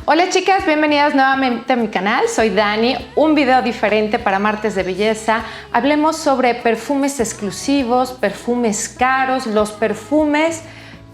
Hola chicas, bienvenidas nuevamente a mi canal, soy Dani, un video diferente para Martes de Belleza. Hablemos sobre perfumes exclusivos, perfumes caros, los perfumes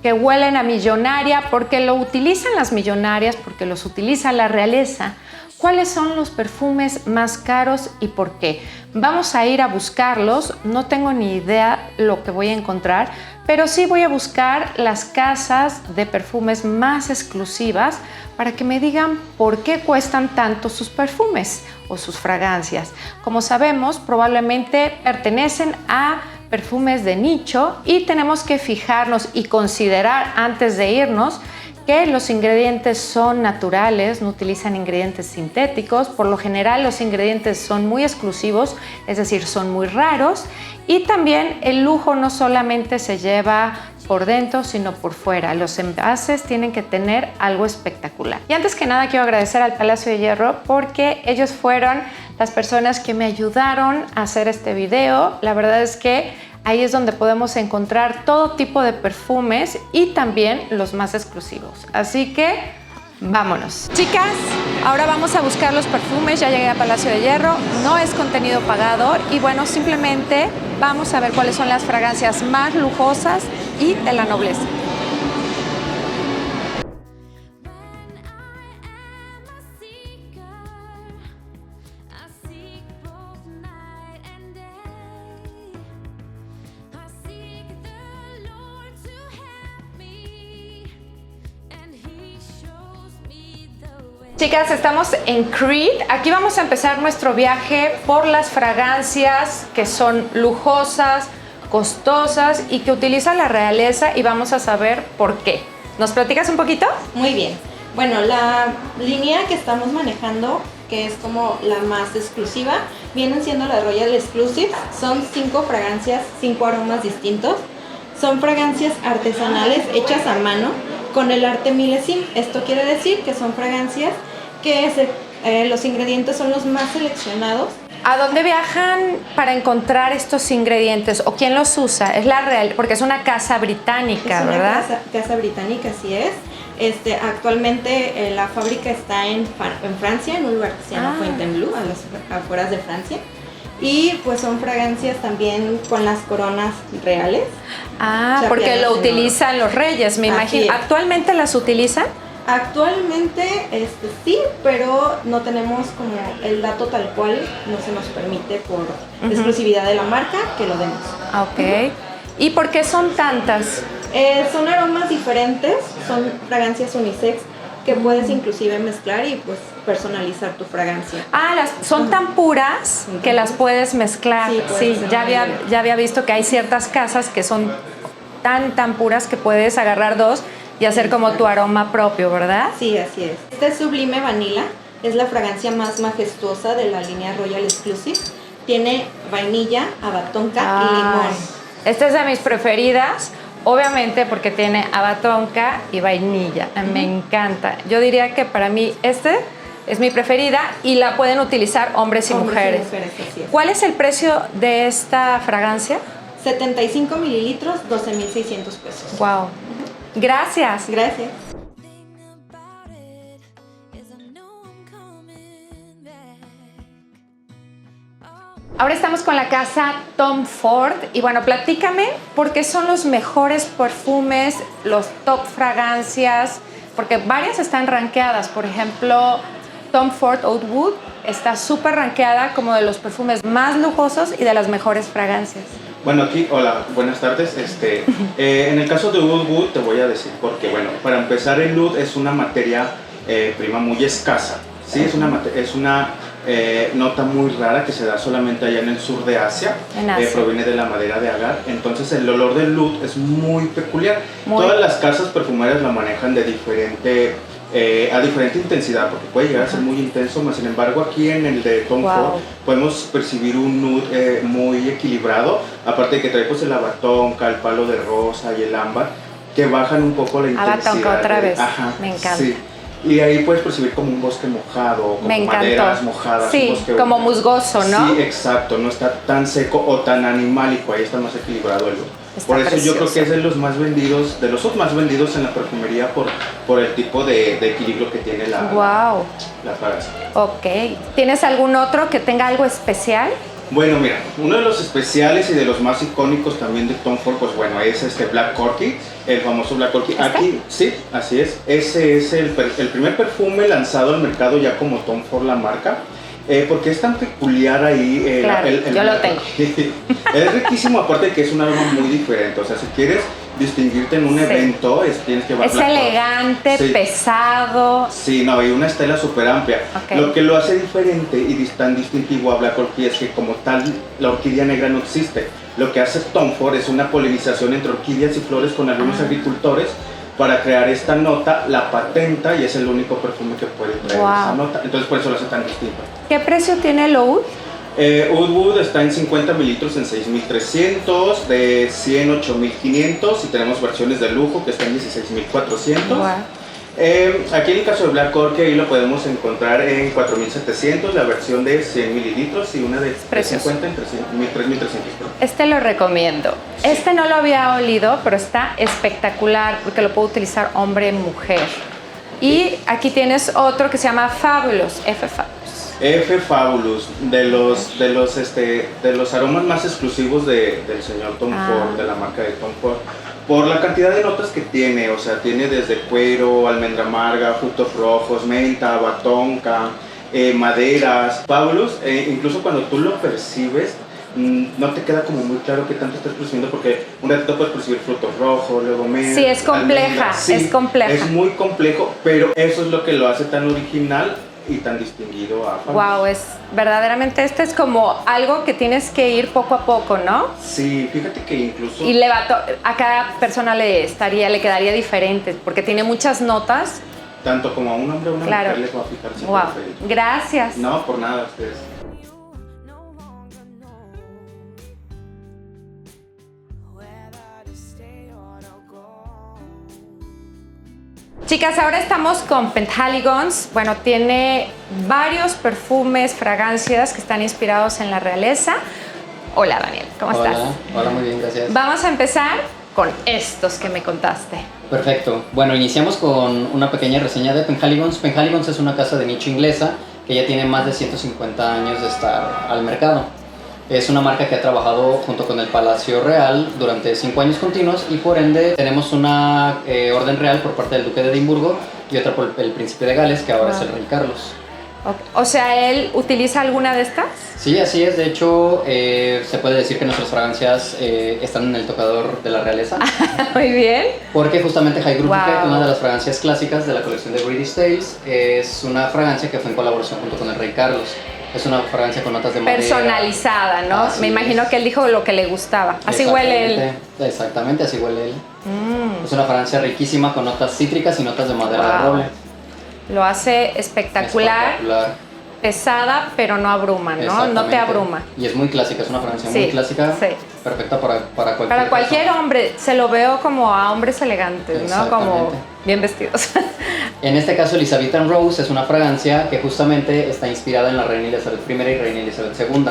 que huelen a millonaria, porque lo utilizan las millonarias, porque los utiliza la realeza. ¿Cuáles son los perfumes más caros y por qué? Vamos a ir a buscarlos, no tengo ni idea lo que voy a encontrar, pero sí voy a buscar las casas de perfumes más exclusivas para que me digan por qué cuestan tanto sus perfumes o sus fragancias. Como sabemos, probablemente pertenecen a perfumes de nicho y tenemos que fijarnos y considerar antes de irnos que los ingredientes son naturales, no utilizan ingredientes sintéticos. Por lo general los ingredientes son muy exclusivos, es decir, son muy raros, y también el lujo no solamente se lleva por dentro, sino por fuera. Los envases tienen que tener algo espectacular. Y antes que nada quiero agradecer al Palacio de Hierro porque ellos fueron las personas que me ayudaron a hacer este video. La verdad es que ahí es donde podemos encontrar todo tipo de perfumes y también los más exclusivos. Así que vámonos. Chicas, ahora vamos a buscar los perfumes. Ya llegué a Palacio de Hierro, no es contenido pagado y bueno, simplemente vamos a ver cuáles son las fragancias más lujosas y de la nobleza. Chicas, estamos en Creed. Aquí vamos a empezar nuestro viaje por las fragancias que son lujosas, costosas y que utiliza la realeza, y vamos a saber por qué. ¿Nos platicas un poquito? Muy bien. Bueno, la línea que estamos manejando, que es como la más exclusiva, vienen siendo la Royal Exclusive. Son 5 fragancias, 5 aromas distintos. Son fragancias artesanales hechas a mano con el arte milésime. Esto quiere decir que son fragancias que los ingredientes son los más seleccionados. ¿A dónde viajan para encontrar estos ingredientes o quién los usa? Es la real, porque es una casa británica, ¿verdad? Es una casa británica, así es. Actualmente la fábrica está en Francia, en un lugar que se llama Fontainebleau, a las afueras de Francia. Y pues son fragancias también con las coronas reales. Porque lo utilizan los reyes, me imagino. ¿Actualmente las utilizan? Actualmente sí, pero no tenemos como el dato tal cual, no se nos permite por exclusividad de la marca que lo demos. Ok. ¿Y por qué son tantas? Son aromas diferentes, son fragancias unisex que puedes inclusive mezclar y pues personalizar tu fragancia. Son tan puras que las puedes mezclar. Sí, ya había visto que hay ciertas casas que son tan puras que puedes agarrar dos y hacer como tu aroma propio, ¿verdad? Sí, así es. Este es Sublime Vanilla, es la fragancia más majestuosa de la línea Royal Exclusive. Tiene vainilla, abatonca y limón. Esta es de mis preferidas, obviamente porque tiene abatonca y vainilla. Me encanta. Yo diría que para mí es mi preferida y la pueden utilizar hombres y mujeres. Así es. ¿Cuál es el precio de esta fragancia? 75 mililitros, 12,600 pesos. Wow. Gracias. Gracias. Ahora estamos con la casa Tom Ford y bueno, platícame por qué son los mejores perfumes, los top fragancias, porque varias están rankeadas. Por ejemplo, Tom Ford Oud Wood está súper rankeada como de los perfumes más lujosos y de las mejores fragancias. Bueno, aquí, hola, buenas tardes. En el caso de Oud Wood te voy a decir porque, bueno, para empezar, el oud es una materia prima muy escasa. Sí, es una nota muy rara que se da solamente allá en el sur de Asia. Proviene de la madera de agar. Entonces el olor del oud es muy peculiar. Todas las casas perfumeras la manejan de a diferente intensidad, porque puede llegar a ser muy intenso, mas sin embargo aquí en el de Tom Ford podemos percibir un nude muy equilibrado, aparte de que trae pues el abatonca, el palo de rosa y el ámbar, que bajan un poco la intensidad. Abatonca otra vez, me encanta. Sí. Y ahí puedes percibir como un bosque mojado, como Me encantó. maderas mojadas. Sí, un bosque como húmedo. musgoso, ¿no? Sí, exacto, no está tan seco o tan animálico, ahí está más equilibrado el look. Está Por eso yo creo precioso. que es de los más vendidos, de los más vendidos en la perfumería por el tipo de equilibrio que tiene la fragancia. Ok. ¿Tienes algún otro que tenga algo especial? Bueno, mira, uno de los especiales y de los más icónicos también de Tom Ford, pues bueno, es Black Corky, el famoso Black Corky. Aquí, sí, así es. Ese es el primer perfume lanzado al mercado ya como Tom Ford la marca. Porque es tan peculiar ahí. Claro, yo lo tengo. Es riquísimo, aparte de que es un aroma muy diferente. O sea, si quieres distinguirte en un evento, tienes que llevar Es Black Corky. elegante, Sí. pesado. Sí, no, y una estela súper amplia. Ok. Lo que lo hace diferente y tan distintivo a Black Orchid es que como tal la orquídea negra no existe. Lo que hace Tom Ford es una polinización entre orquídeas y flores con algunos agricultores para crear esta nota, la patenta y es el único perfume que puede traer esa nota. Entonces por eso lo hace tan distinto. ¿Qué precio tiene el Oud? Oud Wood está en 50 mililitros en 6,300, de 100 8,500 y tenemos versiones de lujo que están en 16,400. Wow. Aquí en el caso de Black Orchid ahí lo podemos encontrar en 4,700, la versión de 100 mililitros y una de 350 en 3,300. Este lo recomiendo. Sí. Este no lo había olido, pero está espectacular porque lo puedo utilizar hombre, mujer. Y aquí tienes otro que se llama Fabulous, F Fabulous. F Fabulous, de los aromas más exclusivos del señor Tom Ford, de la marca de Tom Ford. Por la cantidad de notas que tiene, o sea, tiene desde cuero, almendra amarga, frutos rojos, menta, batonca, maderas. Fabulous, incluso cuando tú lo percibes, no te queda como muy claro qué tanto estás percibiendo porque un ratito puedes percibir frutos rojos, luego menta. Sí, es compleja, almendra. Sí, es compleja. Es muy complejo, pero eso es lo que lo hace tan original y tan distinguido a Fabulous. Wow, es verdaderamente este es como algo que tienes que ir poco a poco, ¿no? Sí, fíjate que incluso... Y a cada persona le quedaría diferente porque tiene muchas notas. Tanto como a un hombre o a una Claro. mujer les va a fijar siempre Wow, diferente. gracias. No, por nada, ustedes. Chicas, ahora estamos con Penthaligon's. Bueno, tiene varios perfumes, fragancias que están inspirados en la realeza. Hola, Daniel, ¿cómo estás? Hola, muy bien, gracias. Vamos a empezar con estos que me contaste. Perfecto. Bueno, iniciamos con una pequeña reseña de Penthaligon's. Penthaligon's es una casa de nicho inglesa que ya tiene más de 150 años de estar al mercado. Es una marca que ha trabajado junto con el Palacio Real durante 5 años continuos y por ende tenemos una orden real por parte del Duque de Edimburgo y otra por el Príncipe de Gales, que ahora es el Rey Carlos. Okay. O sea, ¿él utiliza alguna de estas? Sí, así es. De hecho, se puede decir que nuestras fragancias están en el tocador de la realeza. Muy bien. Porque justamente High Group, Wow. una de las fragancias clásicas de la colección de British Tales, es una fragancia que fue en colaboración junto con el Rey Carlos. Es una fragancia con notas de madera. Personalizada, ¿no? Así Me imagino es. que él dijo lo que le gustaba. Así huele él. Exactamente, así huele él. Es una fragancia riquísima con notas cítricas y notas de madera de Wow. roble. Lo hace espectacular, pesada, pero no abruma, ¿no? No te Exactamente. abruma. Y es muy clásica, es una fragancia Sí, muy clásica, sí. perfecta para cualquier Para cualquier persona. hombre, se lo veo como a hombres elegantes, ¿no? Como Exactamente. bien vestidos. En este caso, Elizabethan Rose es una fragancia que justamente está inspirada en la reina Elizabeth I y reina Elizabeth II.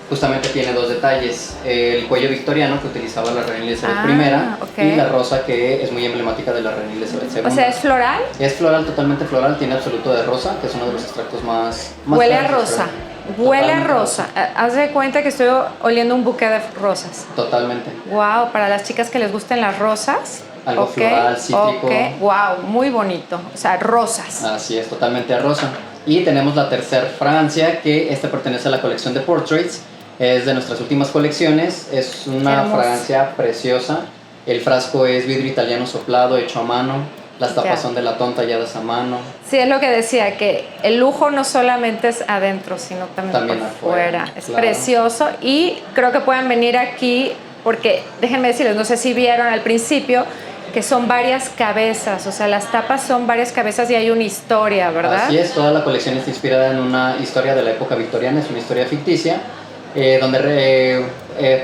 Justamente tiene 2 detalles, el cuello victoriano que utilizaba la reina Elizabeth I ok. y la rosa que es muy emblemática de la reina Elizabeth II. O sea, ¿es floral? Es floral, totalmente floral, tiene absoluto de rosa, que es uno de los extractos más Huele a caros, rosa. pero Huele a totalmente rosa. Haz de cuenta que estoy oliendo un buque de rosas. Totalmente. Wow, para las chicas que les gusten las rosas. Algo floral, cítrico. Wow, muy bonito. O sea, rosas. Así es, totalmente a rosa. Y tenemos la tercera fragancia, que esta pertenece a la colección de Portraits. Es de nuestras últimas colecciones. Es una Hermosa. fragancia preciosa. El frasco es vidrio italiano soplado, hecho a mano. Las tapas Ya. son de latón talladas a mano. Sí, es lo que decía, que el lujo no solamente es adentro, sino también por afuera, fuera. Es claro. precioso y creo que pueden venir aquí porque, déjenme decirles, no sé si vieron al principio, que son varias cabezas, o sea, las tapas son varias cabezas y hay una historia, ¿verdad? Así es, toda la colección está inspirada en una historia de la época victoriana, es una historia ficticia, donde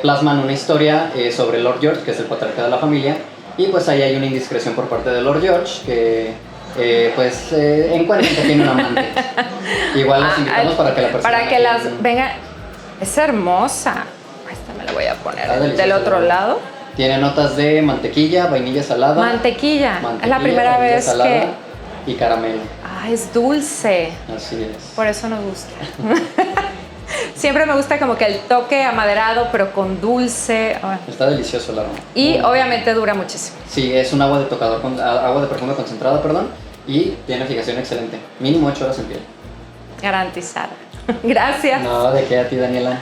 plasman una historia sobre Lord George, que es el patriarca de la familia, y pues ahí hay una indiscreción por parte de Lord George, que encuentren que tiene un amante. Igual las invitamos para que la persona... Para que las vengan. Es hermosa. Esta me la voy a poner del otro lado. Tiene notas de mantequilla, vainilla salada. Mantequilla. Es la primera vez que... Y caramelo. Ah, es dulce. Así es. Por eso nos gusta. Siempre me gusta como que el toque amaderado, pero con dulce. Está delicioso el aroma. Y obviamente dura muchísimo. Sí, es un agua de tocador, agua de perfume concentrada, perdón. Y tiene fijación excelente. Mínimo 8 horas en piel. Garantizada. Gracias. No, de qué, a ti, Daniela.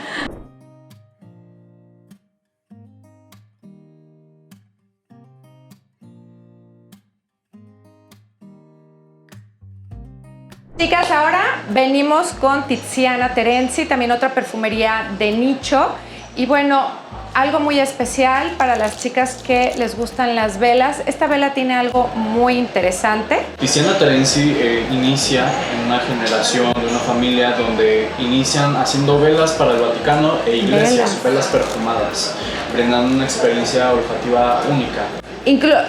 Chicas, ahora venimos con Tiziana Terenzi, también otra perfumería de nicho. Y bueno, algo muy especial para las chicas que les gustan las velas. Esta vela tiene algo muy interesante. Tiziana Terenzi inicia en una generación de una familia donde inician haciendo velas para el Vaticano e iglesias, velas perfumadas, brindando una experiencia olfativa única.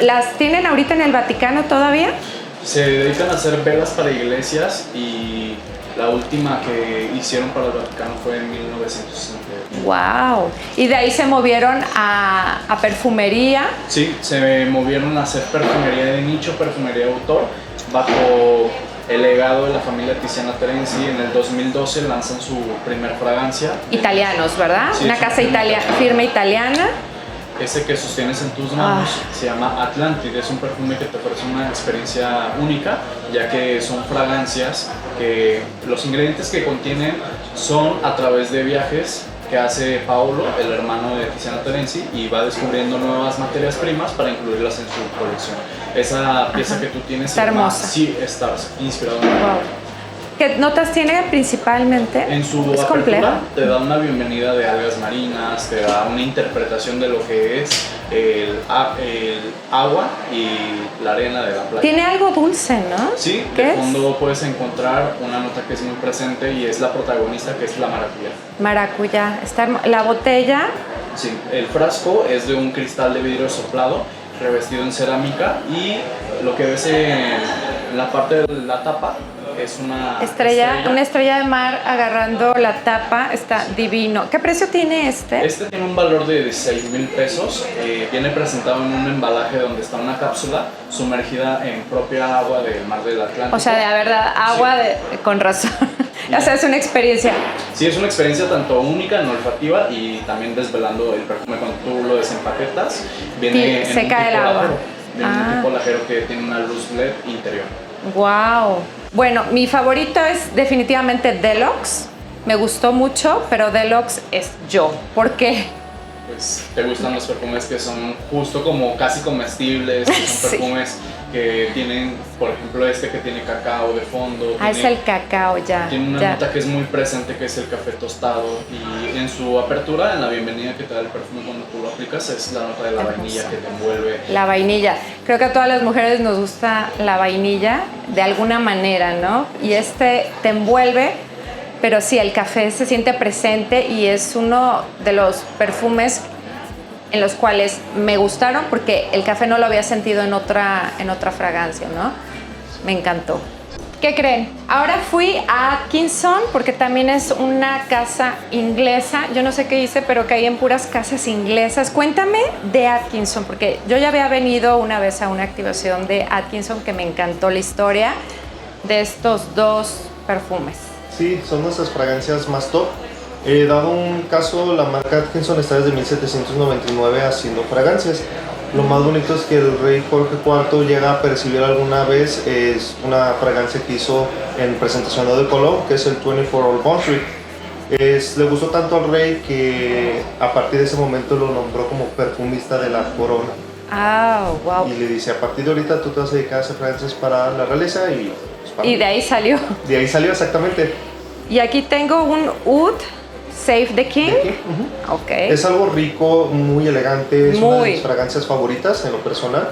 ¿Las tienen ahorita en el Vaticano todavía? Se dedican a hacer velas para iglesias y la última que hicieron para el Vaticano fue en 1968. ¡Wow! Y de ahí se movieron a perfumería. Sí, se movieron a hacer perfumería de nicho, perfumería de autor, bajo el legado de la familia Tiziana Terenzi. En el 2012 lanzan su primer fragancia. Italianos, ¿verdad? Sí, una casa firma italiana. Ese que sostienes en tus manos se llama Atlantid. Es un perfume que te ofrece una experiencia única, ya que son fragancias que los ingredientes que contienen son a través de viajes que hace Paolo, el hermano de Tiziana Terenzi, y va descubriendo nuevas materias primas para incluirlas en su colección. Esa pieza que tú tienes está hermosa. Sí, Stars, inspirado en ¿Qué notas tiene principalmente? En su apertura te da una bienvenida de algas marinas, te da una interpretación de lo que es el agua y la arena de la playa. Tiene algo dulce, ¿no? Sí, de fondo puedes encontrar una nota que es muy presente y es la protagonista, que es la maracuyá. Maracuyá. La botella. Sí, el frasco es de un cristal de vidrio soplado revestido en cerámica y lo que ves en la parte de la tapa es una estrella de mar agarrando la tapa. Está divino. ¿Qué precio tiene este? Este tiene un valor de 16,000 pesos. Viene presentado en un embalaje donde está una cápsula sumergida en propia agua del mar del Atlántico. O sea, de verdad, agua con razón. O sea, es una experiencia. Sí, es una experiencia tanto única, no olfativa, y también desvelando el perfume cuando tú lo desempaquetas. Viene se cae el agua. Viene un tipo lajero que tiene una luz LED interior. Wow. Bueno, mi favorito es definitivamente Deluxe. Me gustó mucho, pero Deluxe es yo. ¿Por qué? Pues te gustan los perfumes que son justo como casi comestibles, que son perfumes que tienen, por ejemplo, este que tiene cacao de fondo. Es el cacao, ya. Tiene una nota que es muy presente, que es el café tostado. Y en su apertura, en la bienvenida que te da el perfume cuando tú lo aplicas, es la nota de la vainilla que te envuelve. La vainilla. Creo que a todas las mujeres nos gusta la vainilla de alguna manera, ¿no? Y este te envuelve, pero sí, el café se siente presente y es uno de los perfumes en los cuales me gustaron porque el café no lo había sentido en otra fragancia, ¿no? Me encantó. ¿Qué creen? Ahora fui a Atkinson porque también es una casa inglesa. Yo no sé qué hice, pero caí en puras casas inglesas. Cuéntame de Atkinson, porque yo ya había venido una vez a una activación de Atkinson que me encantó la historia de estos dos perfumes. Sí, son nuestras fragancias más top. Dado un caso, la marca Atkinson está desde 1799 haciendo fragancias. Lo más bonito es que el rey Jorge IV llega a percibir alguna vez es una fragancia que hizo en presentación de Cologne, que es el 24 Old Bond Street. Le gustó tanto al rey que a partir de ese momento lo nombró como perfumista de la corona. Wow. Y le dice, a partir de ahorita tú te vas a dedicar a hacer fragancias para la realeza y... Pues, y de ahí salió. De ahí salió, exactamente. Y aquí tengo un Oud Save the King. Okay. Es algo rico, muy elegante, es una de mis fragancias favoritas en lo personal.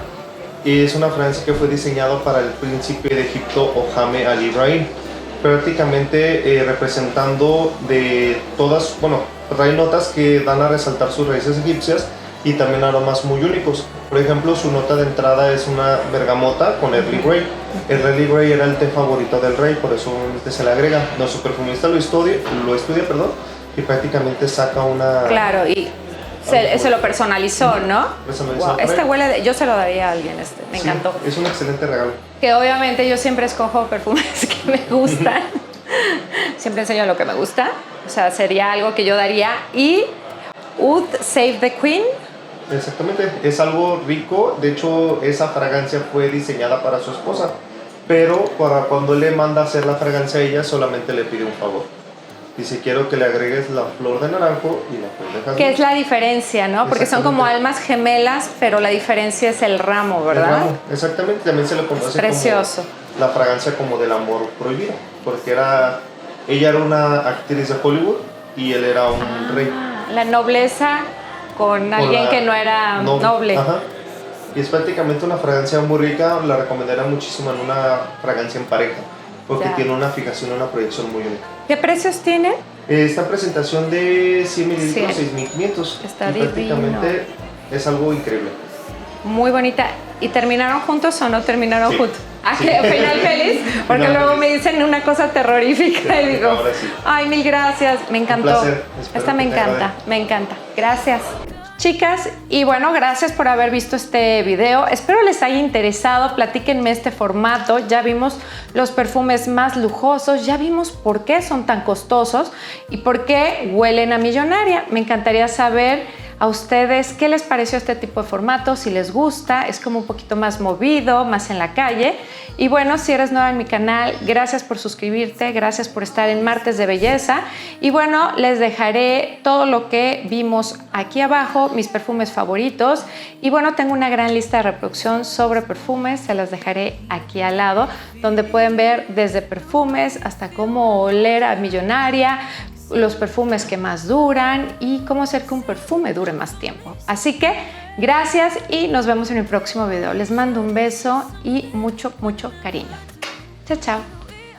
Y es una fragancia que fue diseñada para el príncipe de Egipto, Ohame Ali Ibrahim. Prácticamente representando de todas, trae notas que dan a resaltar sus raíces egipcias y también aromas muy únicos. Por ejemplo, su nota de entrada es una bergamota con Early Grey. El Early Grey era el té favorito del rey, por eso se le agrega. Nuestro perfumista lo estudia, y prácticamente saca una... Claro, y se lo personalizó, ¿no? Personalizó. Wow, este huele, yo se lo daría a alguien, me Sí, encantó. es un excelente regalo. Que obviamente yo siempre escojo perfumes que me gustan. Siempre enseño lo que me gusta. O sea, sería algo que yo daría. Y Oud Save the Queen. Exactamente, es algo rico. De hecho, esa fragancia fue diseñada para su esposa, pero para cuando le manda a hacer la fragancia a ella, solamente le pide un favor. Dice, quiero que le agregues la flor de naranjo y la flor de jazmín. Que es la diferencia, ¿no? Porque son como almas gemelas, pero la diferencia es el ramo, ¿verdad? El ramo, exactamente, también se le conoce es precioso. como la fragancia como del amor prohibido, porque ella era una actriz de Hollywood y él era un rey. La nobleza con alguien que no era noble. Ajá. Y es prácticamente una fragancia muy rica, la recomendaría muchísimo en una fragancia en pareja, porque tiene una fijación, una proyección muy única. ¿Qué precios tiene? Esta presentación de 100 mililitros, 6.500. Está y prácticamente es algo increíble. Muy bonita. ¿Y terminaron juntos o no terminaron juntos? ¿A Sí. qué? ¿Final feliz? Porque Final luego feliz. me dicen una cosa terrorífica y digo, Ahora sí. ay, mil gracias, me encantó. Un placer. Espero Esta me que te encanta, agrade. me encanta. Gracias. Chicas, y bueno, gracias por haber visto este video. Espero les haya interesado. Platíquenme este formato. Ya vimos los perfumes más lujosos, ya vimos por qué son tan costosos y por qué huelen a millonaria. Me encantaría saber a ustedes qué les pareció este tipo de formato, si les gusta, es como un poquito más movido, más en la calle. Y bueno, si eres nueva en mi canal, gracias por suscribirte, gracias por estar en Martes de Belleza. Y bueno, les dejaré todo lo que vimos aquí abajo, mis perfumes favoritos. Y bueno, tengo una gran lista de reproducción sobre perfumes, se las dejaré aquí al lado, donde pueden ver desde perfumes hasta cómo oler a millonaria, los perfumes que más duran y cómo hacer que un perfume dure más tiempo. Así que gracias y nos vemos en el próximo video. Les mando un beso y mucho, mucho cariño. Chao, chao.